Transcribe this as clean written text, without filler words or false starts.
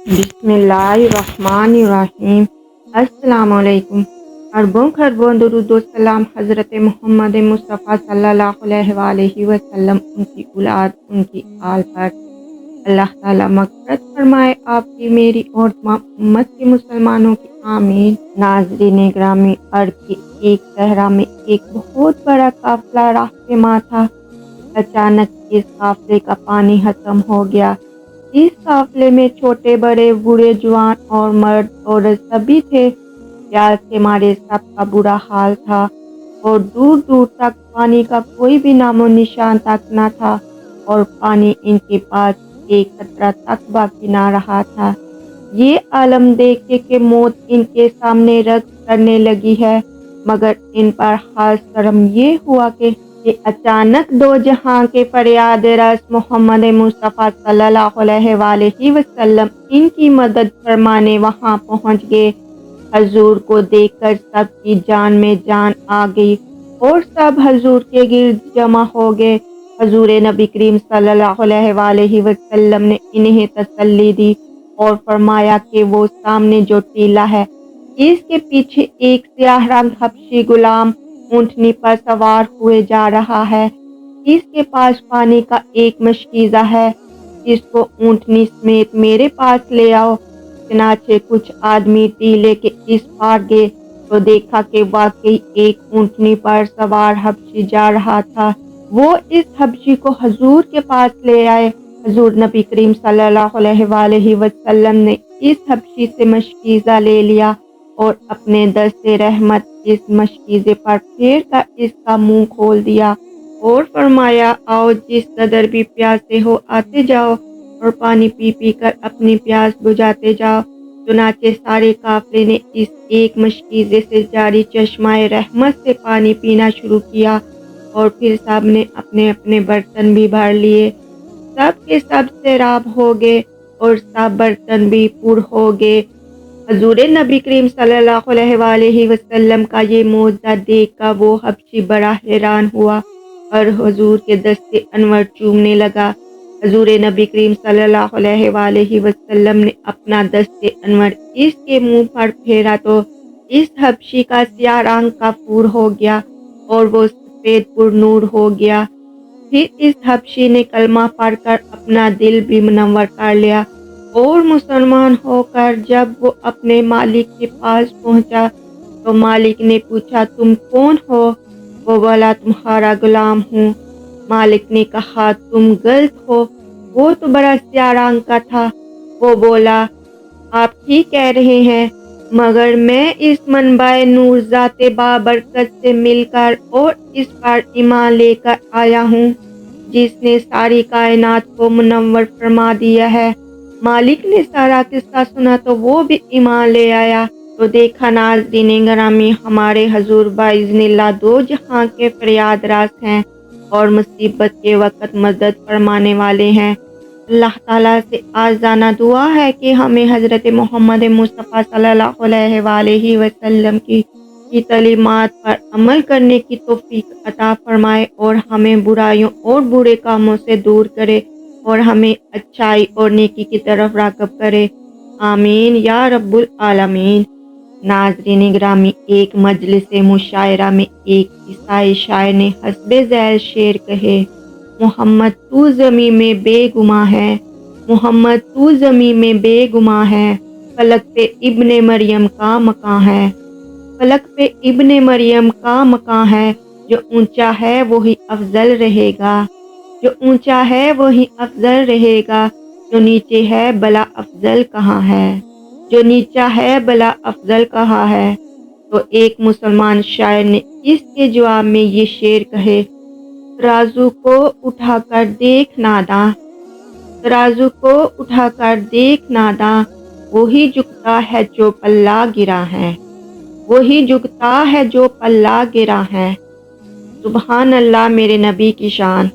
बिस्मिल्लाहिर्रहमानिर्रहीम। अस्सलाम वालेकुम। अरबों खरबों दुरूद व सलाम हज़रत मोहम्मद मुस्तफ़ा सल्लल्लाहु अलैहि वसल्लम, उनकी औलाद, उनकी आल पर अल्लाह ताला मग़फ़िरत फ़रमाए, आपकी, मेरी और तमाम उम्मत के मुसलमानों की, आमीन। नाज़रीन ग्रामी, अर्ब की एक सहरा में एक बहुत बड़ा काफ़िला राह पेमा था। अचानक इस काफ़िले का पानी ख़त्म हो गया। इस काफ़िले में छोटे बड़े, बूढ़े जवान और मर्द औरत सभी थे। प्यास के मारे सबका बुरा हाल था और दूर दूर तक पानी का कोई भी नामो निशान तक न था और पानी इनके पास एक कतरा तक बाकी ना रहा था। ये आलम देख के मौत इनके सामने रक्स करने लगी है, मगर इन पर खास शर्म ये हुआ कि अचानक दो जहां के फरियाद रस मोहम्मद मुस्तफ़ा सल्लल्लाहु अलैहि वसल्लम इनकी मदद फरमाने वहां पहुंच गए। हजूर को देखकर सबकी जान में जान आ गई और सब हजूर के गिर्द जमा हो गए। हजूर नबी करीम सल्लल्लाहु अलैहि वसल्लम ने इन्हें तसल्ली दी और फरमाया कि वो सामने जो टीला है, इसके पीछे एक स्याह रंग हबशी गुलाम ऊँटनी पर सवार हुए जा रहा है। इसके पास पानी का एक मशकीज़ा है, इसको ऊँटनी समेत मेरे पास ले आओ। चनाचे कुछ आदमी टीले के इस पार गए तो देखा कि वाकई एक ऊँटनी पर सवार हबशी जा रहा था। वो इस हबशी को हजूर के पास ले आए। हजूर नबी करीम सल्लल्लाहु अलैहि वसल्लम ने इस हबशी से मशकीज़ा ले लिया और अपने दस्ते रहमत इस मशकीज़े पर फेर कर इसका मुंह खोल दिया और फरमाया, आओ, जिस कदर भी प्यासे हो आते जाओ और पानी पी पी कर अपनी प्यास बुझाते जाओ। चुनाचे सारे काफिले ने इस एक मशकीज़े से जारी चश्माए रहमत से पानी पीना शुरू किया और फिर सब ने अपने अपने बर्तन भी भर लिए। सब के सब सैराब हो गए और सब बर्तन भी पुर हो गए। हजूर नबी करीम सल्लल्लाहु अलैहि वसल्लम का ये मौजज़ा देखकर वो हबशी बड़ा हैरान हुआ और हजूर के दस्ते अनवर चूमने लगा। हजूर नबी करीम सल्लल्लाहु अलैहि वसल्लम ने अपना दस्ते अनवर इसके मुंह पर फेरा तो इस हबशी का स्याह रंग का फूर हो गया और वो सफेद पुरनूर हो गया। फिर इस हबशी ने कलमा पढ़कर अपना दिल भी मुनव्वर कर लिया और मुसलमान होकर जब वो अपने मालिक के पास पहुंचा तो मालिक ने पूछा, तुम कौन हो? वो बोला, तुम्हारा गुलाम हूँ। मालिक ने कहा, तुम गलत हो, वो तो बड़ा स्याह रंग का था। वो बोला, आप ठीक कह रहे हैं, मगर मैं इस मनबाए नूर ज़ाते बाबरकत से मिलकर और इस पर ईमान लेकर आया हूँ जिसने सारी कायनात को मुनव्वर फरमा दिया है। मालिक ने सारा किस्सा सुना तो वो भी ईमान ले आया। तो देखा नाज़रीन ग्रामी, हमारे हजूर बाइज़्निल्लाह दो जहां के फरियाद रास हैं और मुसीबत के वक़्त मदद फरमाने वाले हैं। अल्लाह ताला से आज़ाना दुआ है कि हमें हज़रत मोहम्मद मुस्तफ़ा सल्लल्लाहु अलैहि वसल्लम की तालीमात पर अमल करने की तौफीक अता फरमाए और हमें बुराइयों और बुरे कामों से दूर करे और हमें अच्छाई और नेकी की तरफ राग़िब करे। आमीन या रब्बुल आलमीन। नाज़रीन ग्रामी, एक मजलिस मुशायरा में एक ईसाई शायर ने हस्बे ज़ैल शेर कहे, मोहम्मद तू ज़मी में बेगुमा है, मोहम्मद तू ज़मी में बेगुमा है, फलक पे इब्ने मरियम का मकान है, फलक पे इब्ने मरियम का मकान है। जो ऊंचा है वही अफजल रहेगा, जो ऊंचा है वही अफजल रहेगा, जो नीचे है भला अफजल कहाँ है, जो नीचा है भला अफजल कहाँ है। तो एक मुसलमान शायर ने इसके जवाब में ये शेर कहे, तराजू को उठाकर देख नादा, तराजू को उठाकर देख नादा, वही झुकता है जो पल्ला गिरा है, वही झुकता है जो पल्ला गिरा है। सुभान अल्लाह, मेरे नबी की शान।